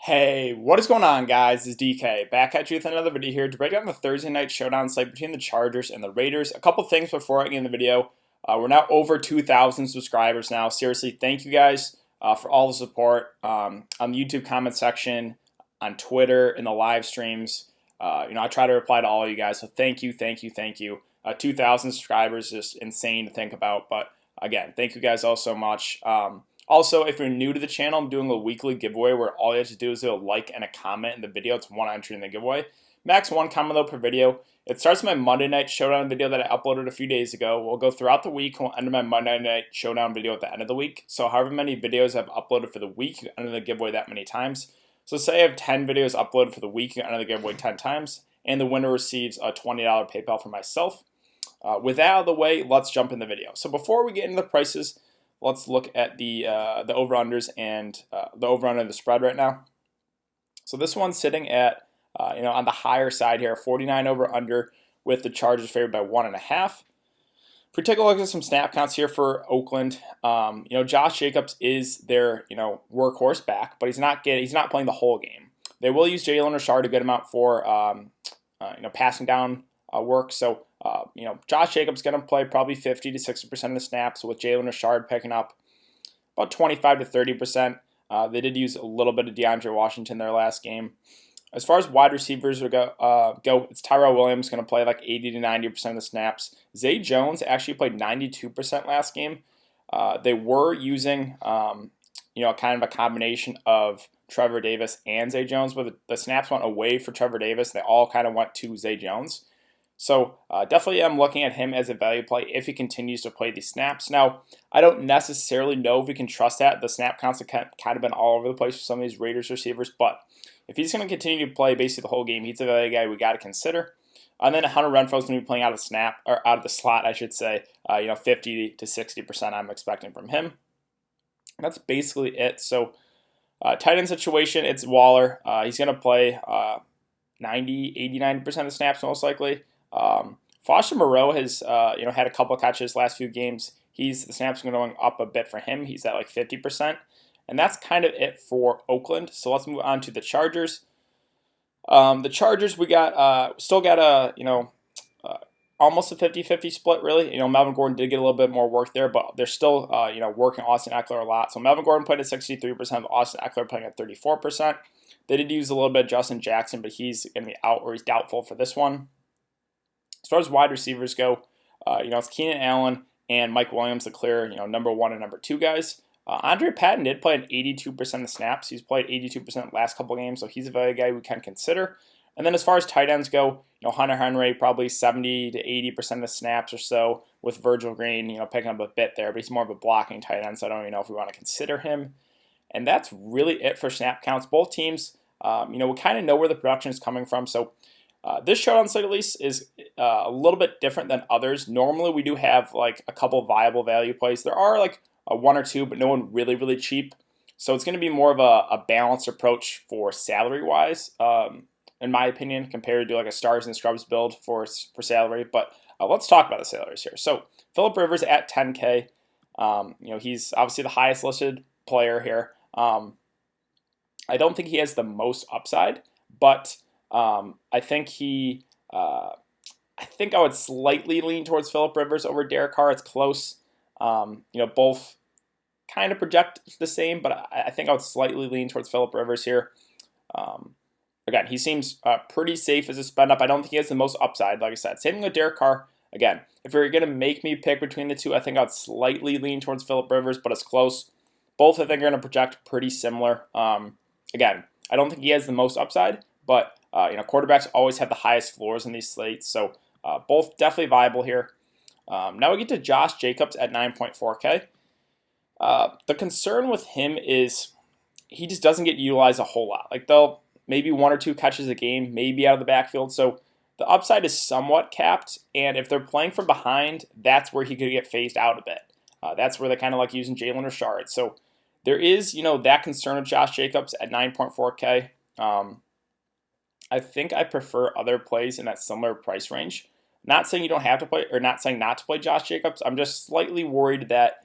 Hey, what is going on, guys? This is DK, back at you with another video here to break down the Thursday Night Showdown slate between the Chargers and the Raiders. A couple things before I get in the video. We're now over 2,000 subscribers now. Seriously, thank you guys for all the support on the YouTube comment section, on Twitter, in the live streams. I try to reply to all of you guys, so thank you. 2,000 subscribers is just insane to think about, but again, thank you guys all so much. Also, if you're new to the channel, I'm doing a weekly giveaway where all you have to do is do a like and a comment in the video. It's one entry in the giveaway. Max one comment though per video. It starts with my Monday Night Showdown video that I uploaded a few days ago. We'll go throughout the week. We'll end my Monday Night Showdown video at the end of the week. So however many videos I've uploaded for the week, you enter the giveaway that many times. So say I have 10 videos uploaded for the week, you enter the giveaway 10 times. And the winner receives a $20 PayPal for myself. With that out of the way, let's jump in the video. So before we get into the prices, let's look at the over-unders and the over-under of the spread right now. So this one's sitting at, on the higher side here, 49 over-under with the Chargers favored by 1.5. If we take a look at some snap counts here for Oakland, Josh Jacobs is their, workhorse back, but he's not playing the whole game. They will use Jalen Richard a good amount for, passing down work. So, Josh Jacobs going to play probably 50 to 60% of the snaps, with Jalen Richard picking up about 25 to 30%. They did use a little bit of DeAndre Washington their last game. As far as wide receivers go, it's TYRELL Williams going to play like 80 to 90% of the snaps. Zay Jones actually played 92% last game. They were using, kind of a combination of Trevor Davis and Zay Jones, but the snaps went away for Trevor Davis. They all kind of went to Zay Jones. So definitely I'm looking at him as a value play if he continues to play these snaps. Now, I don't necessarily know if we can trust that. The snap counts have kind of been all over the place for some of these Raiders receivers, but if he's going to continue to play basically the whole game, he's a value guy we got to consider. And then Hunter Renfrow is going to be playing out of the slot, I should say. 50 to 60% I'm expecting from him. And that's basically it. So tight end situation, it's Waller. He's going to play 89% of the snaps most likely. Foster Moreau has had a couple of catches last few games. The snaps are going up a bit for him. He's at like 50%. And that's kind of it for Oakland. So let's move on to the Chargers. The Chargers, we got still got almost a 50-50 split, really. Melvin Gordon did get a little bit more work there, but they're still working Austin Ekeler a lot. So Melvin Gordon played at 63%, Austin Ekeler playing at 34%. They did use a little bit of Justin Jackson, but he's going to be out, or he's doubtful for this one. As far as wide receivers go, it's Keenan Allen and Mike Williams, the clear, number 1 and number 2 guys. Andre Patton did play at 82% of snaps. He's played 82% the last couple of games, so he's a value guy we can consider. And then as far as tight ends go, Hunter Henry probably 70 to 80% of the snaps or so, with Virgil Green, picking up a bit there, but he's more of a blocking tight end, so I don't even know if we want to consider him. And that's really it for snap counts. Both teams, we kind of know where the production is coming from, so this showdown slate at least is a little bit different than others. Normally we do have like a couple viable value plays. There are like one or two, but no one really, really cheap. So it's going to be more of a balanced approach for salary-wise, in my opinion, compared to like a Stars and Scrubs build for salary. But let's talk about the salaries here. So Phillip Rivers at 10K. He's obviously the highest listed player here. I don't think he has the most upside, but I think I would slightly lean towards Phillip Rivers over Derek Carr. It's close. Both kind of project the same, but I think I would slightly lean towards Phillip Rivers here. Again, he seems pretty safe as a spend up. I don't think he has the most upside, like I said. Same thing with Derek Carr. Again, if you're going to make me pick between the two, I think I would slightly lean towards Phillip Rivers, but it's close. Both I think are going to project pretty similar. Again, I don't think he has the most upside, but quarterbacks always have the highest floors in these slates, so both definitely viable here. Now we get to Josh Jacobs at 9.4K. The concern with him is he just doesn't get utilized a whole lot. Like they'll maybe 1 or 2 catches a game, maybe out of the backfield. So the upside is somewhat capped, and if they're playing from behind, that's where he could get phased out a bit. That's where they kind of like using Jalen Richard. So there is, that concern of Josh Jacobs at 9.4K. I think I prefer other plays in that similar price range. Not saying you don't have to play, or not saying not to play Josh Jacobs. I'm just slightly worried that,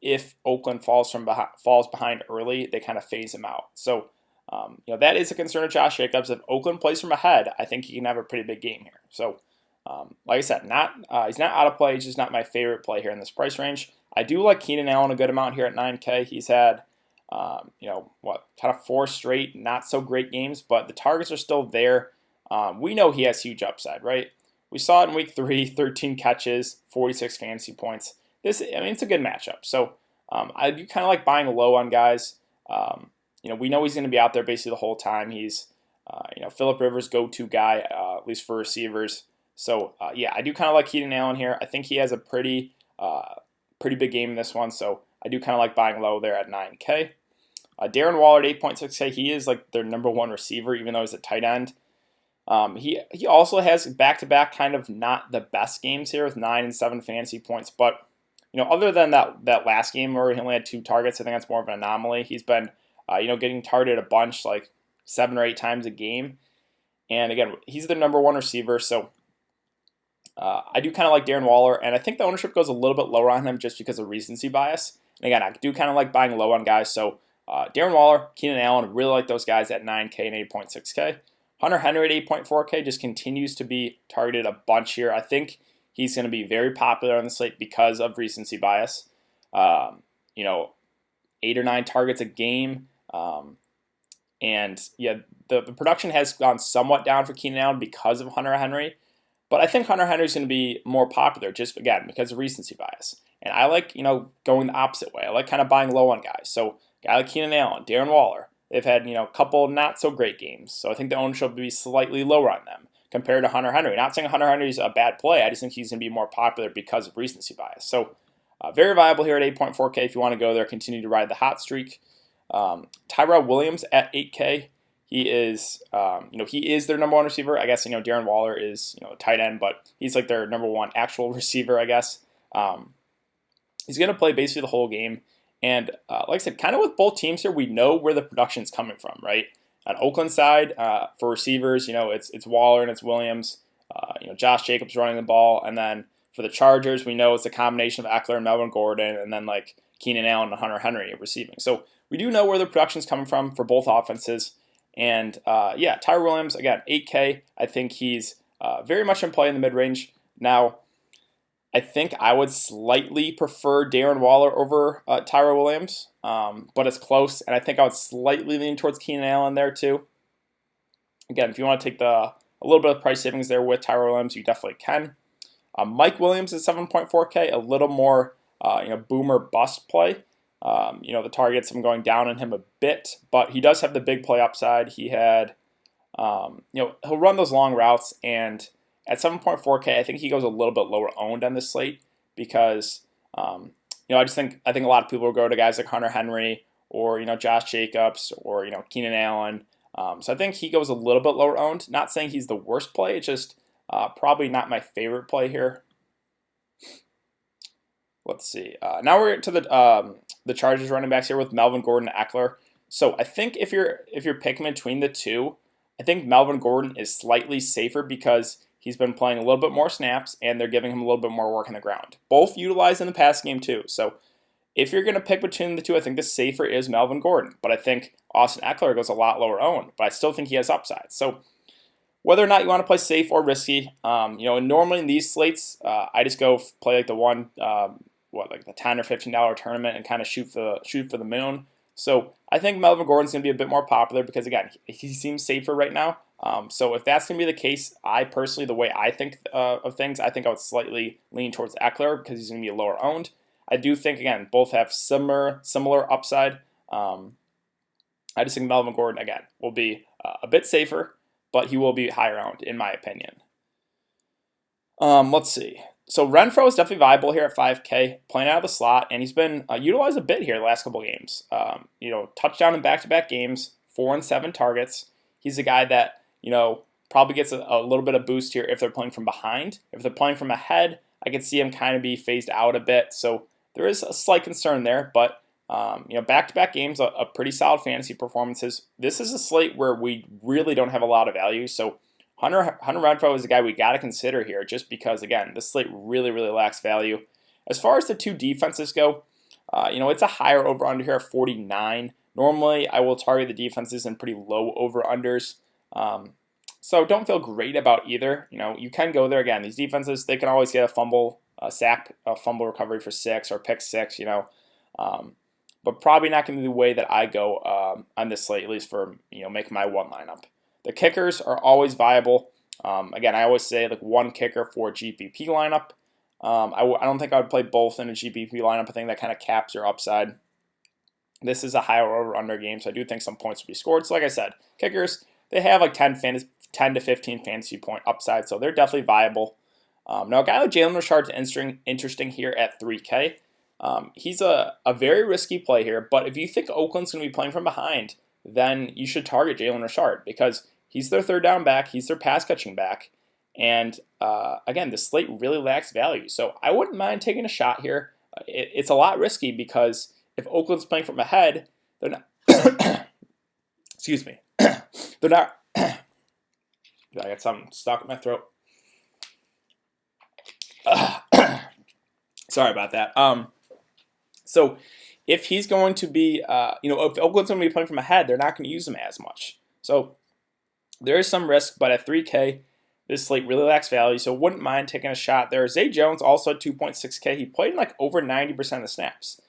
if Oakland falls behind early, they kind of phase him out. So That is a concern of Josh Jacobs. If Oakland plays from ahead, I think he can have a pretty big game here. So, like I said, he's not out of play. He's just not my favorite play here in this price range. I do like Keenan Allen a good amount here at 9K. He's had, kind of 4 straight not so great games, but the targets are still there. We know he has huge upside, right? We saw it in week 3, 13 catches, 46 fantasy points. It's a good matchup. So I do kind of like buying low on guys. We know he's going to be out there basically the whole time. He's, Phillip Rivers' go-to guy, at least for receivers. So, I do kind of like Keenan Allen here. I think he has a pretty big game in this one, so I do kind of like buying low there at 9K. Darren Waller at 8.6K, he is like their number 1 receiver, even though he's a tight end. He also has back-to-back kind of not the best games here with 9 and 7 fantasy points, but other than that last game where he only had 2 targets, I think that's more of an anomaly. He's been getting targeted a bunch, like 7 or 8 times a game, and again, he's the number 1 receiver, so I do kind of like Darren Waller, and I think the ownership goes a little bit lower on him just because of recency bias. And again, I do kind of like buying low on guys, so Darren Waller, Keenan Allen, really like those guys at 9K and 8.6K. Hunter Henry at 8.4K just continues to be targeted a bunch here. I think he's going to be very popular on the slate because of recency bias. 8 or 9 targets a game. The production has gone somewhat down for Keenan Allen because of Hunter Henry. But I think Hunter Henry is going to be more popular just, again, because of recency bias. And I like, going the opposite way. I like kind of buying low on guys. So a guy like Keenan Allen, Darren Waller, they've had, a couple not so great games. So I think the ownership will be slightly lower on them compared to Hunter Henry. Not saying Hunter Henry is a bad play. I just think he's going to be more popular because of recency bias. So very viable here at 8.4K if you want to go there, continue to ride the hot streak. Tyrell Williams at 8K. He is, he is their number 1 receiver. I guess, Darren Waller is, a tight end, but he's like their number 1 actual receiver, I guess. He's going to play basically the whole game. And like I said, kind of with both teams here, we know where the production's coming from, right? On Oakland side, for receivers, it's Waller and it's Williams. Josh Jacobs running the ball. And then for the Chargers, we know it's a combination of Eckler and Melvin Gordon, and then like Keenan Allen and Hunter Henry receiving. So we do know where the production's coming from for both offenses. And Tyrell Williams, again, 8K. I think he's very much in play in the mid-range. Now, I think I would slightly prefer Darren Waller over Tyrell Williams, but it's close. And I think I would slightly lean towards Keenan Allen there too. Again, if you want to take a little bit of price savings there with Tyrell Williams, you definitely can. Mike Williams is 7.4K, a little more boomer bust play. The targets have been going down on him a bit, but he does have the big play upside. He had, he'll run those long routes, and at 7.4K, I think he goes a little bit lower owned on this slate because, I think a lot of people will go to guys like Hunter Henry or, Josh Jacobs or, Keenan Allen. So I think he goes a little bit lower owned. Not saying he's the worst play, it's just probably not my favorite play here. Let's see. Now we're to the Chargers running backs here with Melvin Gordon and Eckler. So I think if you're picking between the two, I think Melvin Gordon is slightly safer because he's been playing a little bit more snaps and they're giving him a little bit more work on the ground. Both utilized in the pass game too. So if you're going to pick between the two, I think the safer is Melvin Gordon. But I think Austin Eckler goes a lot lower owned, but I still think he has upside. So whether or not you want to play safe or risky, normally in these slates, I just go play like the one, like the $10 or $15 tournament and kind of shoot for the moon. So I think Melvin Gordon's going to be a bit more popular because, again, he seems safer right now. So if that's going to be the case, I personally, the way I think of things, I think I would slightly lean towards Eckler because he's going to be lower owned. I do think, again, both have similar upside. I just think Melvin Gordon, again, will be a bit safer, but he will be higher owned, in my opinion. Let's see. So RENFROW is definitely viable here at 5K, playing out of the slot, and he's been utilized a bit here the last couple games. Touchdown in back-to-back games, 4 and 7 targets. He's a guy that, probably gets a little bit of boost here if they're playing from behind. If they're playing from ahead, I could see him kind of be phased out a bit. So there is a slight concern there, but back-to-back games, a pretty solid fantasy performances. This is a slate where we really don't have a lot of value, so Hunter Renfrow is a guy we got to consider here just because, again, this slate really, really lacks value. As far as the two defenses go, it's a higher over-under here of 49, Normally, I will target the defenses in pretty low over-unders. So don't feel great about either. You can go there. Again, these defenses, they can always get a fumble, a sack, a fumble recovery for 6 or pick 6, but probably not going to be the way that I go on this slate, at least for, making my one lineup. The kickers are always viable. Again, I always say like one kicker for GPP lineup. I don't think I would play both in a GPP lineup. I think that kind of caps your upside. This is a higher over-under game, so I do think some points will be scored. So like I said, kickers, they have like 10 to 15 fantasy point upside, so they're definitely viable. Now, a guy like Jalen Richard's interesting here at 3K. He's a very risky play here, but if you think Oakland's going to be playing from behind, then you should target Jalen Richard because he's their third down back, he's their pass catching back, and again, the slate really lacks value. So I wouldn't mind taking a shot here. It's a lot risky because if Oakland's playing from ahead, they're not. Excuse me. They're not. I got something stuck in my throat. Sorry about that. So if he's going to be, if Oakland's going to be playing from ahead, they're not going to use him as much. So there is some risk, but at 3K, this slate really lacks value, so wouldn't mind taking a shot there. Zay Jones also at 2.6K. He played in like over 90% of the snaps.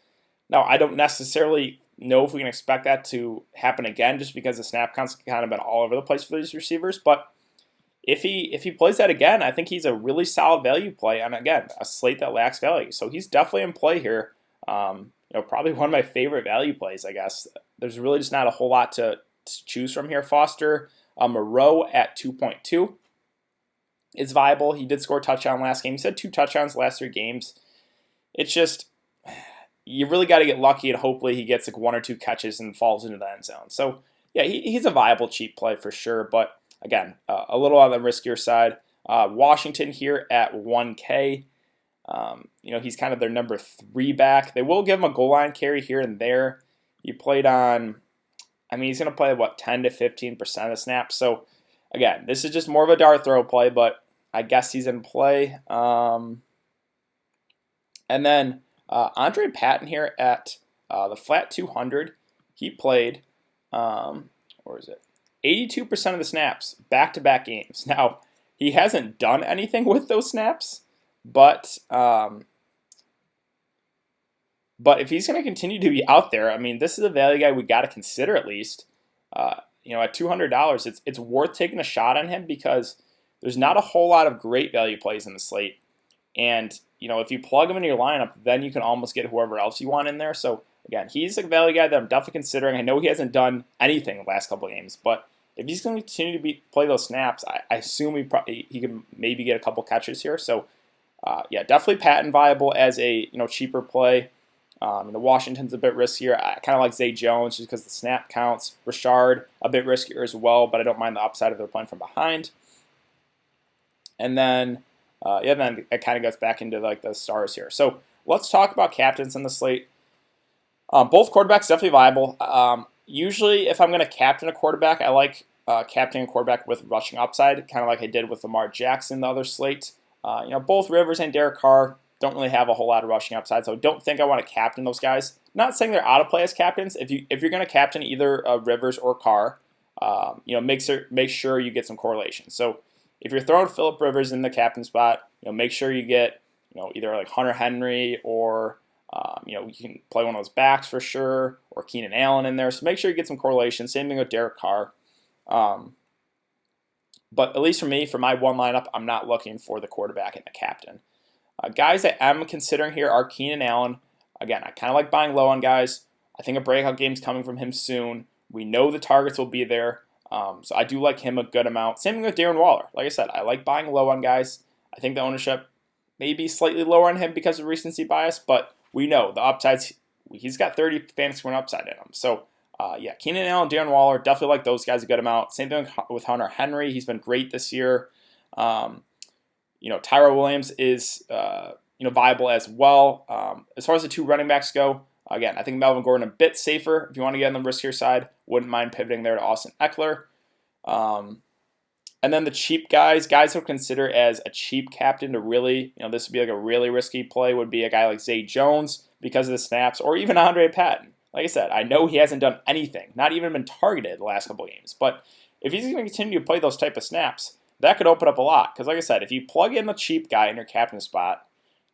Now, I don't necessarily know if we can expect that to happen again just because the snap counts have kind of been all over the place for these receivers, but if he plays that again, I think he's a really solid value play, and again, a slate that lacks value. So he's definitely in play here. Probably one of my favorite value plays, I guess. There's really just not a whole lot to choose from here. Foster MOREAU at 2.2 is viable. He did score a touchdown last game. He's had 2 touchdowns the last 3 games. It's just, you really got to get lucky and hopefully he gets like 1 or 2 catches and falls into the end zone. So yeah, he's a viable cheap play for sure, but again, a little on the riskier side. Washington here at 1K. He's kind of their number 3 back. They will give him a goal line carry here and there. He played on, he's going to play, 10 to 15% of the snaps. So, again, this is just more of a dart throw play, but I guess he's in play. And then Andre Patton here at the flat 200. He played, 82% of the snaps, back-to-back games. Now, he hasn't done anything with those snaps, but if he's going to continue to be out there, this is a value guy we got to consider at least. At $200, it's worth taking a shot on him because there's not a whole lot of great value plays in the slate. And, if you plug him in your lineup, then you can almost get whoever else you want in there. So, again, he's a value guy that I'm definitely considering. I know he hasn't done anything the last couple of games, but if he's going to continue to play those snaps, I assume he can maybe get a couple catches here. So, definitely Patton viable as a cheaper play. The Washington's a bit riskier. I kind of like Zay Jones just because the snap counts. Richard a bit riskier as well, but I don't mind the upside if they're playing from behind. And then, then it kind of goes back into like the stars here. So let's talk about captains in the slate. Both quarterbacks definitely viable. Usually, if I'm going to captain a quarterback, I like captaining a quarterback with rushing upside, kind of like I did with Lamar Jackson the other slate. Both Rivers and Derek Carr don't really have a whole lot of rushing upside, so I don't think I want to captain those guys. Not saying they're out of play as captains. If you're going to captain either Rivers or Carr, make sure you get some correlation. So if you're throwing Phillip Rivers in the captain spot, make sure you get either like Hunter Henry or you can play one of those backs for sure, or Keenan Allen in there. So make sure you get some correlation. Same thing with Derek Carr. But at least for me, for my one lineup, I'm not looking for the quarterback and the captain. Guys that I'm considering here are Keenan Allen. Again, I kind of like buying low on guys. I think a breakout game's coming from him soon. We know the targets will be there. So I do like him a good amount. Same thing with Darren Waller. Like I said, I like buying low on guys. I think the ownership may be slightly lower on him because of recency bias, but we know the upsides. He's got 30 fantasy point upside in him. So, Keenan Allen, Darren Waller, definitely like those guys a good amount. Same thing with Hunter Henry. He's been great this year. Tyrell Williams is viable as well. As far as the 2 running backs go, again, I think Melvin Gordon a bit safer. If you want to get on the riskier side, wouldn't mind pivoting there to Austin Eckler. And then the cheap guys to consider as a cheap captain to really, this would be like a really risky play, would be a guy like Zay Jones because of the snaps, or even Andre Patton. Like I said, I know he hasn't done anything, not even been targeted the last couple games. But if he's going to continue to play those type of snaps, that could open up a lot. Because like I said, if you plug in a cheap guy in your captain spot,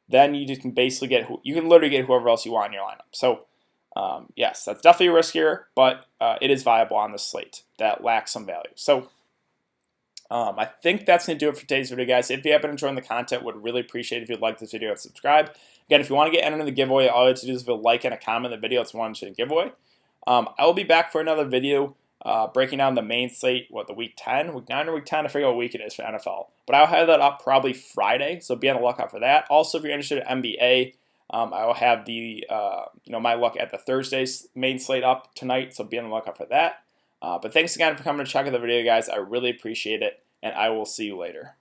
then you just can basically you can literally get whoever else you want in your lineup. So yes, that's definitely riskier, but it is viable on the slate that lacks some value. So I think that's going to do it for today's video, guys. If you have been enjoying the content, would really appreciate it if you'd like this video and subscribe. Again, if you want to get entered in the giveaway, all you have to do is leave a like and a comment in the video. It's one to the giveaway. I will be back for another video breaking down the main slate, the week 10, week 9 or week 10, I forget what week it is for NFL. But I'll have that up probably Friday, so be on the lookout for that. Also, if you're interested in NBA, I will have the my look at the Thursday's main slate up tonight, so be on the lookout for that. But thanks again for coming to check out the video, guys. I really appreciate it, and I will see you later.